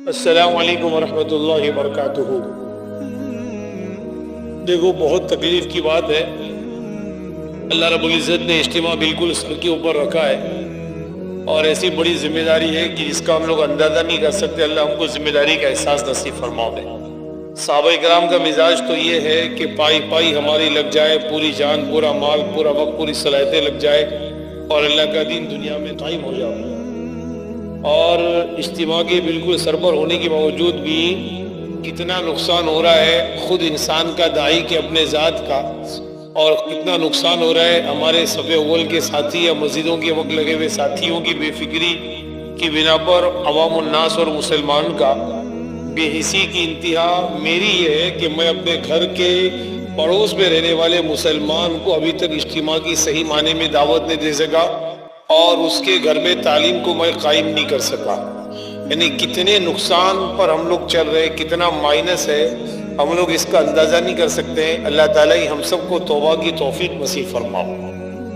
السلام علیکم ورحمۃ اللہ وبرکاتہ۔ دیکھو، بہت تکلیف کی بات ہے، اللہ رب العزت نے اجتماع بالکل سر کے اوپر رکھا ہے، اور ایسی بڑی ذمہ داری ہے کہ جس کا ہم لوگ اندازہ نہیں کر سکتے۔ اللہ ہم کو ذمہ داری کا احساس نصیب فرما دے۔ صحابہ کرام کا مزاج تو یہ ہے کہ پائی پائی ہماری لگ جائے، پوری جان، پورا مال، پورا وقت، پوری صلاحیتیں لگ جائے اور اللہ کا دین دنیا میں قائم ہو جائے۔ اور اجتماع کے بالکل سربر ہونے کے باوجود بھی کتنا نقصان ہو رہا ہے خود انسان کا، داعی کے اپنے ذات کا، اور کتنا نقصان ہو رہا ہے ہمارے صف اول کے ساتھی یا مسجدوں کے وقت لگے ہوئے ساتھیوں کی بے فکری کی بنا پر عوام الناس اور مسلمان کا بے حسی کی انتہا میری یہ ہے کہ میں اپنے گھر کے پڑوس میں رہنے والے مسلمان کو ابھی تک اجتماع کی صحیح معنی میں دعوت نہیں دے سکا، اور اس کے گھر میں تعلیم کو میں قائم نہیں کر سکا۔ یعنی کتنے نقصان پر ہم لوگ چل رہے، کتنا مائنس ہے، ہم لوگ اس کا اندازہ نہیں کر سکتے ہیں۔ اللہ تعالیٰ ہی ہم سب کو توبہ کی توفیق نصیب فرماؤ۔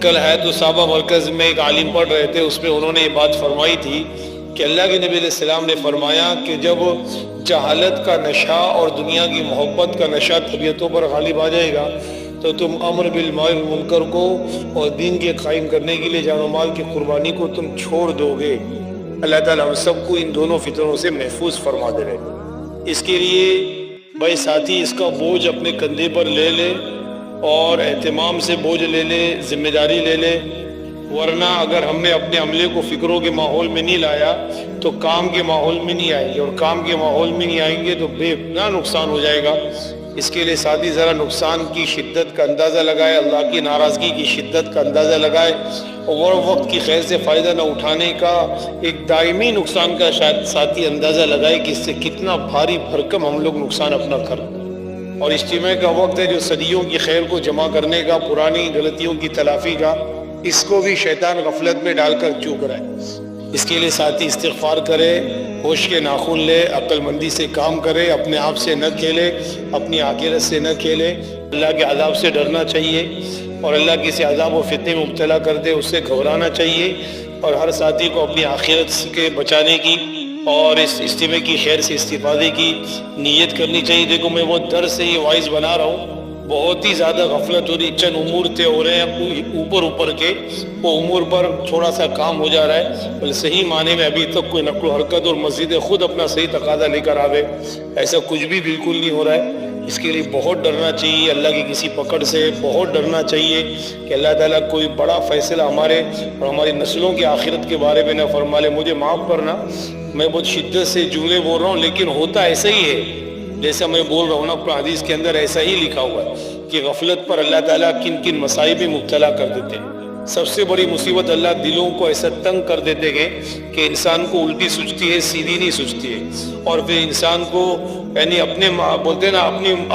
کل حیات الصحابہ مرکز میں ایک عالم پڑھ رہے تھے، اس میں انہوں نے یہ بات فرمائی تھی کہ اللہ کے نبی علیہ السلام نے فرمایا کہ جب جہالت کا نشہ اور دنیا کی محبت کا نشہ طبیعتوں پر غالب آ جائے گا تو تم امر بالمعروف والمنکر کو اور دین کے قائم کرنے کے لیے جان و مال کی قربانی کو تم چھوڑ دو گے۔ اللہ تعالیٰ ہم سب کو ان دونوں فتنوں سے محفوظ فرما دے رہے۔ اس کے لیے بھائی ساتھی اس کا بوجھ اپنے کندھے پر لے لے اور اہتمام سے بوجھ لے لے، ذمہ داری لے لے، ورنہ اگر ہم نے اپنے عملے کو فکروں کے ماحول میں نہیں لایا تو کام کے ماحول میں نہیں آئیں گے، اور کام کے ماحول میں نہیں آئیں گے تو بے پناہ نقصان ہو جائے گا۔ اس کے لیے ساتھی ذرا نقصان کی شدت کا اندازہ لگائے، اللہ کی ناراضگی کی شدت کا اندازہ لگائے، اور وقت کی خیر سے فائدہ نہ اٹھانے کا ایک دائمی نقصان کا شاید ساتھی اندازہ لگائے کہ اس سے کتنا بھاری بھرکم ہم لوگ نقصان اپنا کر۔ اور اجتماع کا وقت ہے جو صدیوں کی خیر کو جمع کرنے کا، پرانی غلطیوں کی تلافی کا، اس کو بھی شیطان غفلت میں ڈال کر چوک رہا ہے۔ اس کے لیے ساتھی استغفار کرے، ہوش کے ناخن لے، عقل مندی سے کام کرے، اپنے آپ سے نہ کھیلے، اپنی آخرت سے نہ کھیلے۔ اللہ کے عذاب سے ڈرنا چاہیے، اور اللہ کسی عذاب و فتنے میں مبتلا کر دے اس سے گھبرانا چاہیے، اور ہر ساتھی کو اپنی آخرت کے بچانے کی اور اس اجتماع کی خیر سے استفادے کی نیت کرنی چاہیے۔ دیکھو، میں بہت ڈر سے یہ وائز بنا رہا ہوں، بہت ہی زیادہ غفلت ہو رہی، چند امور طے ہو رہے ہیں اوپر کے، وہ امور پر تھوڑا سا کام ہو جا رہا ہے، بل صحیح معنی میں ابھی تک کوئی نقل و حرکت اور مسجد خود اپنا صحیح تقاضا لے کر آوے، ایسا کچھ بھی بالکل نہیں ہو رہا ہے۔ اس کے لیے بہت ڈرنا چاہیے، اللہ کی کسی پکڑ سے بہت ڈرنا چاہیے کہ اللہ تعالیٰ کوئی بڑا فیصلہ ہمارے اور ہماری نسلوں کی آخرت کے بارے میں نہ فرما لے۔ مجھے معاف کرنا، میں بہت شدت سے جملے بول رہا ہوں، لیکن ہوتا ایسا ہی ہے جیسا میں بول رہا ہوں نا، قرآن حدیث کے اندر ایسا ہی لکھا ہوا ہے کہ غفلت پر اللہ تعالیٰ کن کن مصائب میں مبتلا کر دیتے ہیں۔ سب سے بڑی مصیبت اللہ دلوں کو ایسا تنگ کر دیتے ہیں کہ انسان کو الٹی سوچتی ہے، سیدھی نہیں سوچتی ہے، اور پھر انسان کو یعنی اپنے بولتے ہیں نا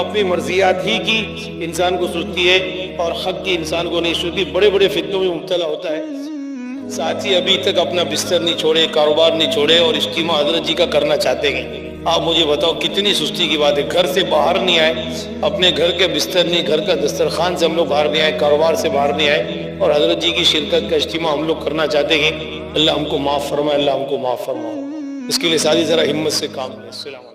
اپنی مرضیات ہی کی انسان کو سوچتی ہے، اور حق کی انسان کو نہیں سوچتی، بڑے بڑے فتنوں میں مبتلا ہوتا ہے۔ ساتھی ابھی تک اپنا بستر نہیں چھوڑے، کاروبار نہیں چھوڑے، اور اجتماع حضرت جی کا کرنا چاہتے ہیں۔ آپ مجھے بتاؤ کتنی سستی کی بات ہے، گھر سے باہر نہیں آئے، اپنے گھر کے بستر نہیں، گھر کا دسترخوان سے ہم لوگ باہر نہیں آئے، کاروبار سے باہر نہیں آئے، اور حضرت جی کی شرکت کا اجتماع ہم لوگ کرنا چاہتے ہیں۔ اللہ ہم کو معاف فرمائے، اللہ ہم کو معاف فرمائے۔ اس کے لیے ساتھی ذرا ہمت سے کام لیں۔ السلام علیکم۔